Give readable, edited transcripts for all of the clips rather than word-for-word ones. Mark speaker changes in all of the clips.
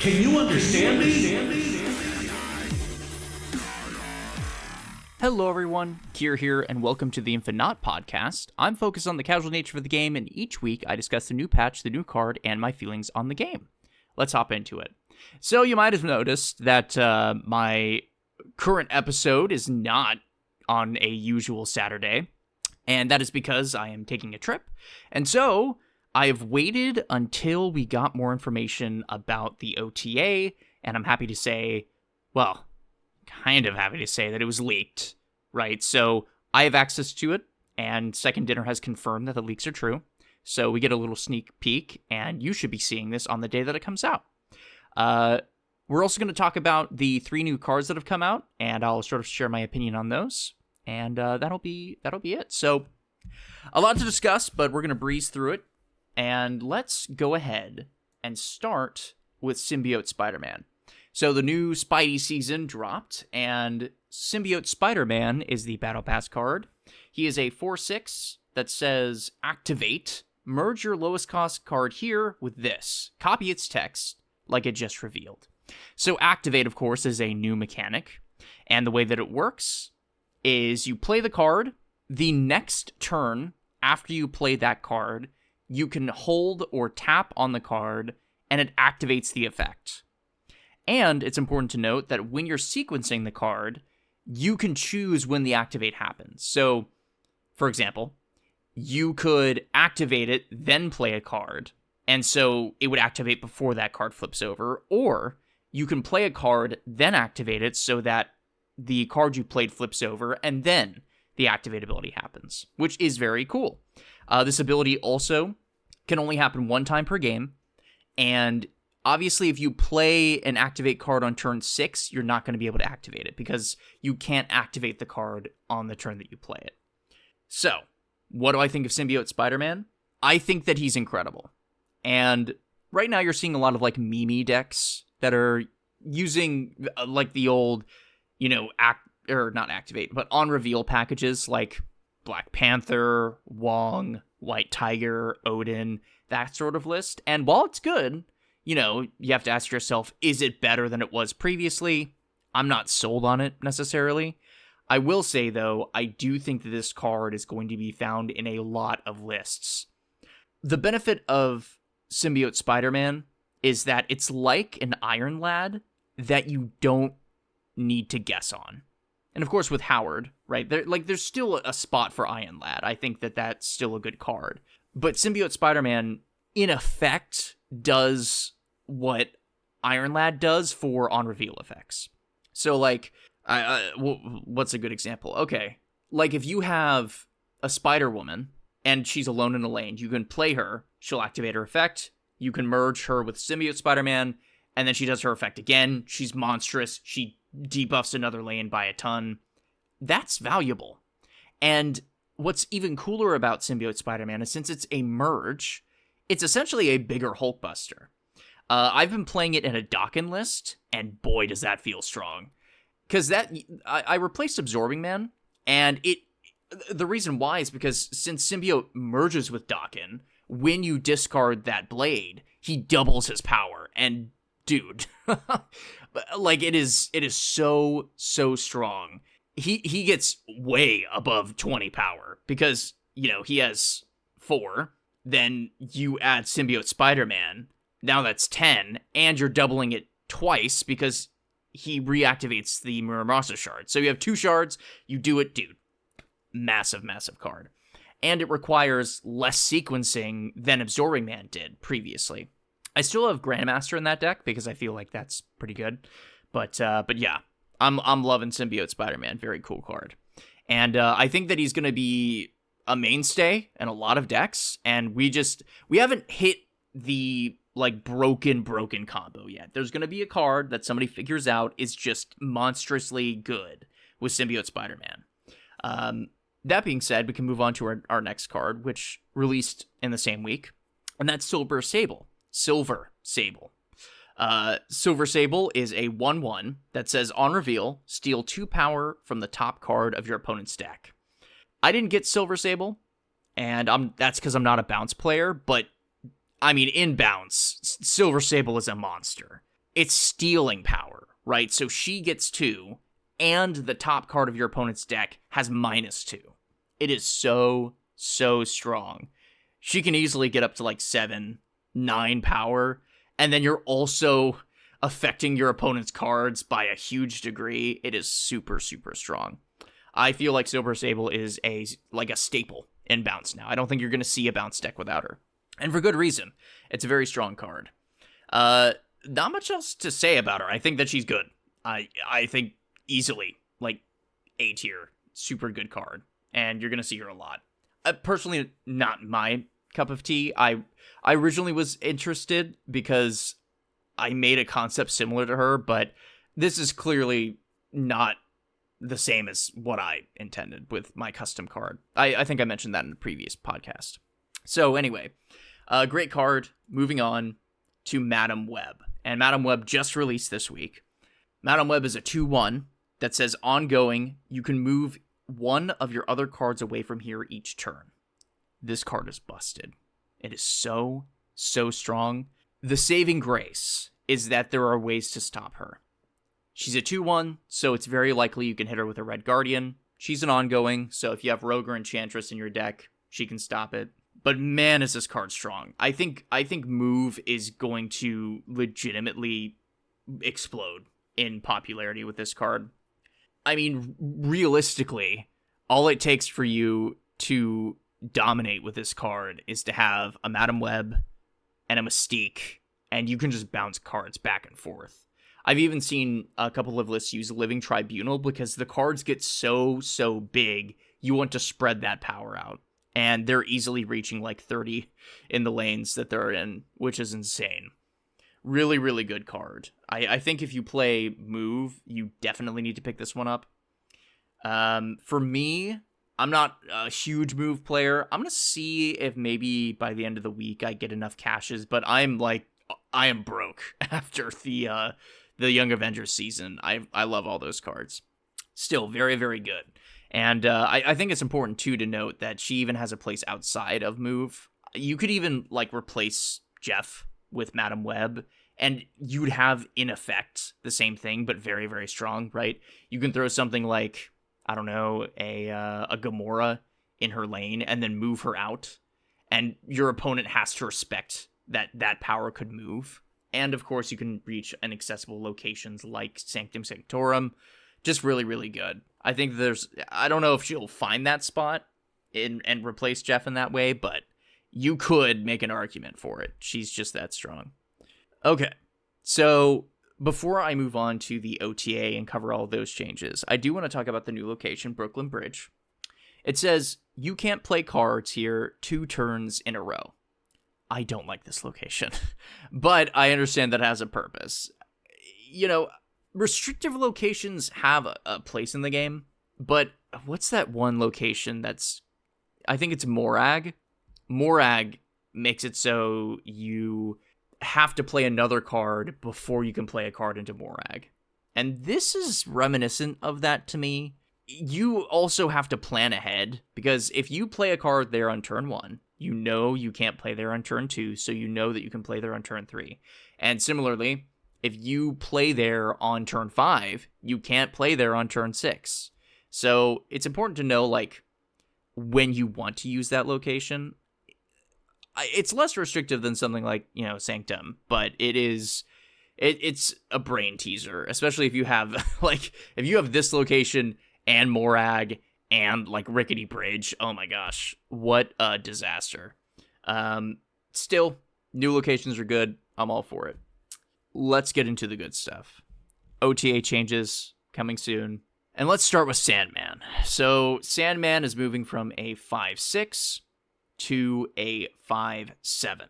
Speaker 1: Can you understand me?
Speaker 2: Hello everyone, Kier here, and welcome to the InfiNOT podcast. I'm focused on the casual nature of the game, and each week I discuss the new patch, the new card, and my feelings on the game. Let's hop into it. So you might have noticed that my current episode is not on a usual Saturday, and that is because I am taking a trip. And so I have waited until we got more information about the OTA, and I'm happy to say, well, kind of happy to say that it was leaked, right? So I have access to it, and Second Dinner has confirmed that the leaks are true. So we get a little sneak peek, and you should be seeing this on the day that it comes out. We're also going to talk about the 3 new cards that have come out, and I'll sort of share my opinion on those, and that'll be it. So a lot to discuss, but we're going to breeze through it, and let's go ahead and start with Symbiote Spiderman. So the new Spidey season dropped, and Symbiote Spiderman is the Battle Pass card. He is a 4/6 that says, activate, merge your lowest cost card here with this. Copy its text, like it just revealed. So activate, of course, is a new mechanic, and the way that it works is you play the card. The next turn, after you play that card, you can hold or tap on the card, and it activates the effect. And it's important to note that when you're sequencing the card, you can choose when the activate happens. So, for example, you could activate it, then play a card, and so it would activate before that card flips over, or you can play a card, then activate it so that the card you played flips over, and then the activate ability happens, which is very cool. This ability also can only happen one time per game, and obviously, if you play an activate card on turn 6, you're not going to be able to activate it because you can't activate the card on the turn that you play it. So, what do I think of Symbiote Spider-Man? I think that he's incredible. And right now you're seeing a lot of like meme decks that are using like the old, not activate, but on reveal packages like Black Panther, Wong, White Tiger, Odin, that sort of list. And while it's good, you have to ask yourself, is it better than it was previously? I'm not sold on it necessarily. I will say, though, I do think that this card is going to be found in a lot of lists. The benefit of Symbiote Spider-Man is that it's like an Iron Lad that you don't need to guess on. And of course, with Howard, right, there's still a spot for Iron Lad. I think that that's still a good card. But Symbiote Spider-Man, in effect, does what Iron Lad does for on-reveal effects. So, what's a good example? Okay, like if you have a Spider-Woman, and she's alone in a lane, you can play her, she'll activate her effect, you can merge her with Symbiote Spider-Man, and then she does her effect again, she's monstrous, she debuffs another lane by a ton. That's valuable. And what's even cooler about Symbiote Spider-Man is since it's a merge, it's essentially a bigger Hulkbuster. I've been playing it in a Dokken list, and boy, does that feel strong. Because I replaced Absorbing Man, and the reason why is because since Symbiote merges with Dokken, when you discard that blade, he doubles his power. And dude, like it is so strong. He gets way above 20 power because he has 4. Then you add Symbiote Spider-Man, now that's 10, and you're doubling it twice because he reactivates the Muramasa shard. So you have 2 shards, you do it, dude. Massive card. And it requires less sequencing than Absorbing Man did previously. I still have Grandmaster in that deck because I feel like that's pretty good. But yeah, I'm loving Symbiote Spider-Man. Very cool card. And I think that he's going to be a mainstay in a lot of decks, and we haven't hit the broken combo yet. There's going to be a card that somebody figures out is just monstrously good with Symbiote Spider-Man. That being said, we can move on to our next card, which released in the same week, and that's Silver Sable. Silver Sable is a 1/1 that says, on reveal, steal 2 power from the top card of your opponent's deck. I didn't get Silver Sable, and that's because I'm not a bounce player, but I mean, in bounce, Silver Sable is a monster. it's stealing power, right? So she gets 2, and the top card of your opponent's deck has -2. It is so strong. She can easily get up to like 7, 9 power, and then you're also affecting your opponent's cards by a huge degree. It is super strong. I feel like Silver Sable is a staple in bounce now. I don't think you're going to see a bounce deck without her. And for good reason. It's a very strong card. Not much else to say about her. I think that she's good. I think easily, like, A tier. Super good card. And you're going to see her a lot. Personally, not my cup of tea. I originally was interested because I made a concept similar to her, but this is clearly not the same as what I intended with my custom card. I think I mentioned that in the previous podcast. So anyway, great card. Moving on to Madam Web. And Madam Web just released this week. Madam Web is a 2/1 that says ongoing, you can move one of your other cards away from here each turn. This card is busted. It is so strong. The saving grace is that there are ways to stop her. She's a 2/1, so it's very likely you can hit her with a Red Guardian. She's an ongoing, so if you have Rogue or Enchantress in your deck, she can stop it. But man, is this card strong. I think Move is going to legitimately explode in popularity with this card. I mean, realistically, all it takes for you to dominate with this card is to have a Madam Web and a Mystique, and you can just bounce cards back and forth. I've even seen a couple of lists use Living Tribunal because the cards get so big, you want to spread that power out. And they're easily reaching like 30 in the lanes that they're in, which is insane. Really good card. I think if you play Move, you definitely need to pick this one up. For me, I'm not a huge Move player. I'm going to see if maybe by the end of the week I get enough caches, but I am broke after the Young Avengers season. I love all those cards. Still very good. And I think it's important, too, to note that she even has a place outside of Move. You could even, like, replace Jeff with Madam Web, and you'd have, in effect, the same thing, but very strong, right? You can throw something like, I don't know, a Gamora in her lane, and then move her out, and your opponent has to respect that power could move. And, of course, you can reach inaccessible locations like Sanctum Sanctorum. Just really good. I think I don't know if she'll find that spot and replace Jeff in that way, but you could make an argument for it. She's just that strong. Okay, so before I move on to the OTA and cover all those changes, I do want to talk about the new location, Brookyln Bridge. It says, you can't play cards here 2 turns in a row. I don't like this location, but I understand that it has a purpose. You know, restrictive locations have a place in the game, but what's that one location I think it's Morag? Morag makes it so you have to play another card before you can play a card into Morag. And this is reminiscent of that to me. You also have to plan ahead, because if you play a card there on turn 1, you know you can't play there on turn 2, so you know that you can play there on turn 3. And similarly, if you play there on turn 5, you can't play there on turn 6. So it's important to know, like, when you want to use that location. It's less restrictive than something like, you know, Sanctum, but it's a brain teaser, especially if you have, if you have this location and Morag and, like, Rickety Bridge. Oh my gosh, what a disaster. Still, new locations are good. I'm all for it. Let's get into the good stuff. OTA changes coming soon. And let's start with Sandman. So Sandman is moving from a 5/6 to a 5/7.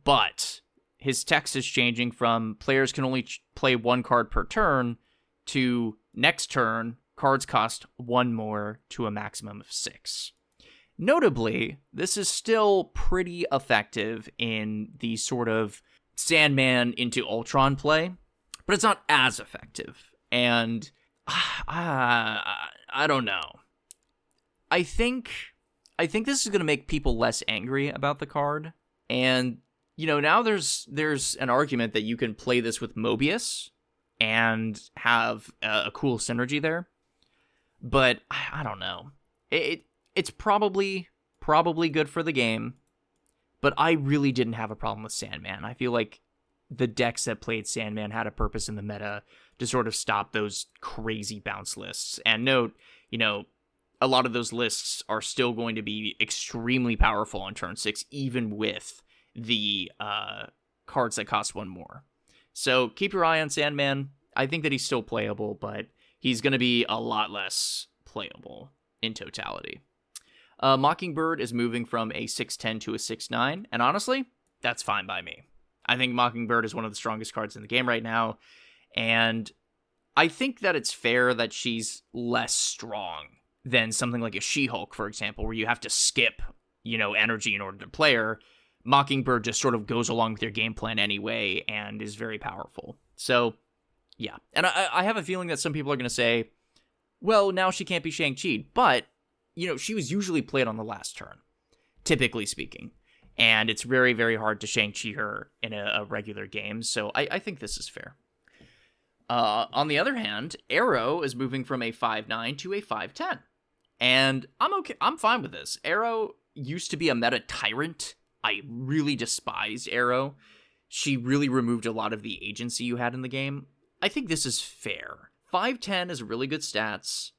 Speaker 2: But his text is changing from players can only play 1 card per turn to next turn, cards cost 1 more to a maximum of 6. Notably, this is still pretty effective in the sort of Sandman into Ultron play, but it's not as effective. And I don't know. I think this is going to make people less angry about the card, and now there's an argument that you can play this with Mobius and have a cool synergy there. But I don't know. It's probably good for the game, but I really didn't have a problem with Sandman. I feel like the decks that played Sandman had a purpose in the meta to sort of stop those crazy bounce lists. And note, a lot of those lists are still going to be extremely powerful on turn 6, even with the cards that cost 1 more. So keep your eye on Sandman. I think that he's still playable, but he's going to be a lot less playable in totality. Mockingbird is moving from a 6/10 to a 6/9, and honestly, that's fine by me. I think Mockingbird is one of the strongest cards in the game right now, and I think that it's fair that she's less strong than something like a She-Hulk, for example, where you have to skip, energy in order to play her. Mockingbird just sort of goes along with your game plan anyway and is very powerful. So, yeah. And I have a feeling that some people are going to say, well, now she can't be Shang-Chi, but, she was usually played on the last turn, typically speaking. And it's very, very hard to Shang-Chi her in a regular game, so I think this is fair. On the other hand, Arrow is moving from a 5/9 to a 5/10. And I'm fine with this. Arrow used to be a meta tyrant. I really despised Arrow. She really removed a lot of the agency you had in the game. I think this is fair. 5/10 is really good stats,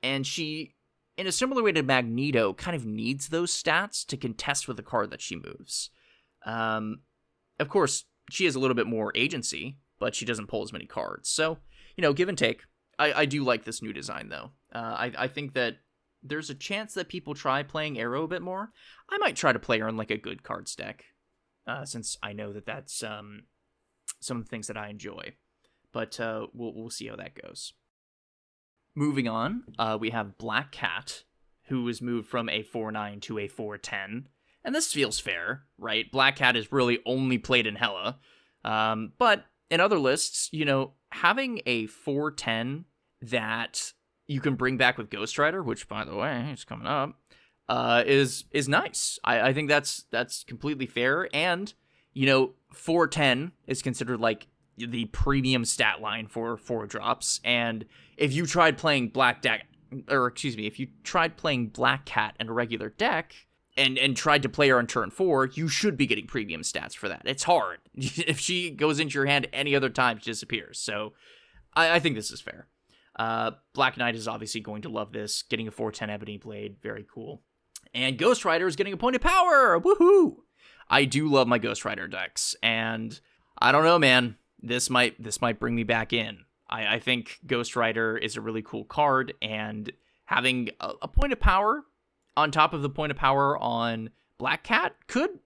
Speaker 2: and she, in a similar way to Magneto, kind of needs those stats to contest with the card that she moves. Of course, she has a little bit more agency, but she doesn't pull as many cards. So, give and take. I do like this new design, though. I think that there's a chance that people try playing Arrow a bit more. I might try to play her in like a good cards deck, since I know that that's some of the things that I enjoy. But we'll see how that goes. Moving on, we have Black Cat, who was moved from a 4/9 to a 4/10. And this feels fair, right? Black Cat is really only played in Hela. But in other lists, having a 4/10 that you can bring back with Ghost Rider, which, by the way, is coming up, is nice. I think that's completely fair. And, 4/10 is considered like the premium stat line for 4-drops. And if you tried playing if you tried playing Black Cat in a regular deck and tried to play her on turn 4, you should be getting premium stats for that. It's hard. If she goes into your hand any other time, she disappears. So I think this is fair. Black Knight is obviously going to love this. Getting a 4/10 Ebony Blade, very cool. And Ghost Rider is getting a point of power. Woohoo! I do love my Ghost Rider decks, and I don't know, man. This might bring me back in. I think Ghost Rider is a really cool card, and having a point of power on top of the point of power on Black Cat could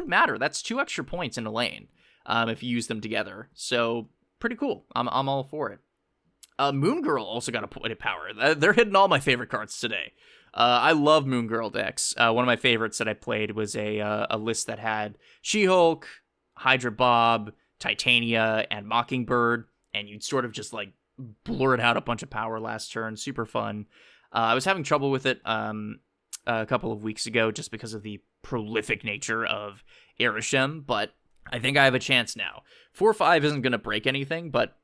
Speaker 2: matter. That's 2 extra points in a lane if you use them together. So pretty cool. I'm all for it. Moon Girl also got a point of power. They're hitting all my favorite cards today. I love Moon Girl decks. One of my favorites that I played was a list that had She-Hulk, Hydra Bob, Titania, and Mockingbird, and you'd sort of just like blurt out a bunch of power last turn. Super fun. I was having trouble with it a couple of weeks ago just because of the prolific nature of Arishem, but I think I have a chance now. 4/5 isn't going to break anything, but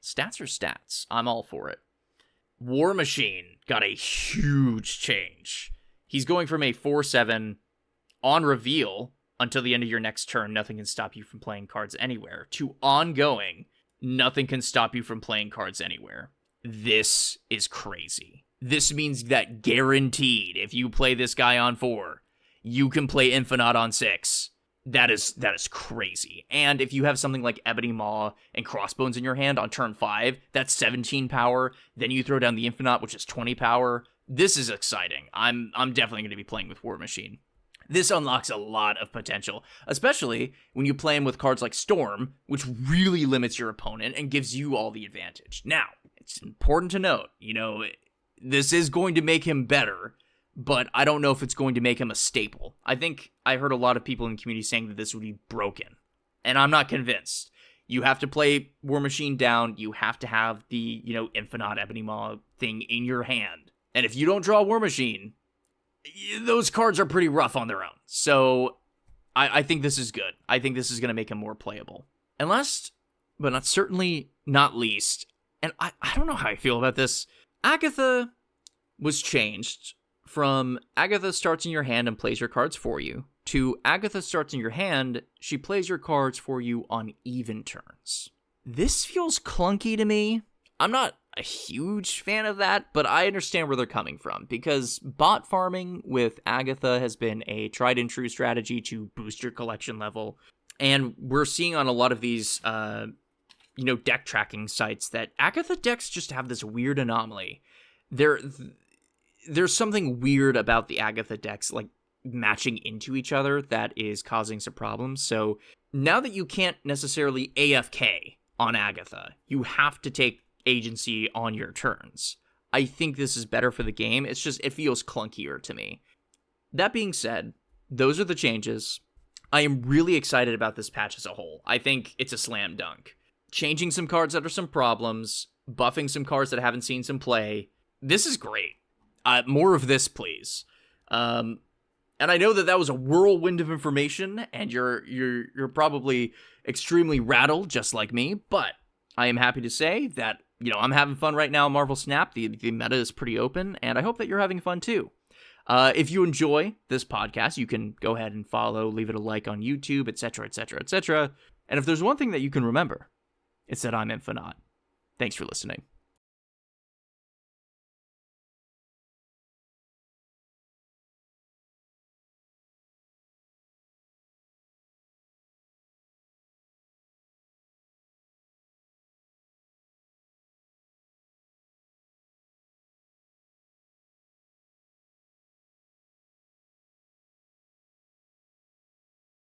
Speaker 2: stats are stats. I'm all for it. War Machine got a huge change. He's going from a 4/7 on reveal until the end of your next turn, nothing can stop you from playing cards anywhere, to ongoing, nothing can stop you from playing cards anywhere. This is crazy. This means that guaranteed, if you play this guy on 4, you can play InfiNOT on 6. That is crazy. And if you have something like Ebony Maw and Crossbones in your hand on turn 5, that's 17 power. Then you throw down the InfiNOT, which is 20 power. This is exciting. I'm definitely going to be playing with War Machine. This unlocks a lot of potential, especially when you play him with cards like Storm, which really limits your opponent and gives you all the advantage. Now, it's important to note, this is going to make him better, but I don't know if it's going to make him a staple. I think I heard a lot of people in the community saying that this would be broken, and I'm not convinced. You have to play War Machine down. You have to have the, InfiNOT Ebony Maw thing in your hand. And if you don't draw War Machine, those cards are pretty rough on their own. So I think this is good. I think this is going to make him more playable. And last, but not certainly not least, and I don't know how I feel about this, Agatha was changed from Agatha starts in your hand and plays your cards for you, to Agatha starts in your hand, she plays your cards for you on even turns. This feels clunky to me. I'm not a huge fan of that, but I understand where they're coming from, because bot farming with Agatha has been a tried and true strategy to boost your collection level, and we're seeing on a lot of these, deck tracking sites that Agatha decks just have this weird anomaly. There's something weird about the Agatha decks, like, matching into each other that is causing some problems. So now that you can't necessarily AFK on Agatha, you have to take agency on your turns. I think this is better for the game. It's just, it feels clunkier to me. That being said, those are the changes. I am really excited about this patch as a whole. I think it's a slam dunk. Changing some cards that are some problems, buffing some cards that haven't seen some play. This is great. More of this, please. And I know that was a whirlwind of information, and you're probably extremely rattled, just like me. But I am happy to say that I'm having fun right now. Marvel Snap, the meta is pretty open, and I hope that you're having fun too. If you enjoy this podcast, you can go ahead and follow, leave it a like on YouTube, etc., etc., etc. And if there's one thing that you can remember, it's that I'm InfiNOT. Thanks for listening.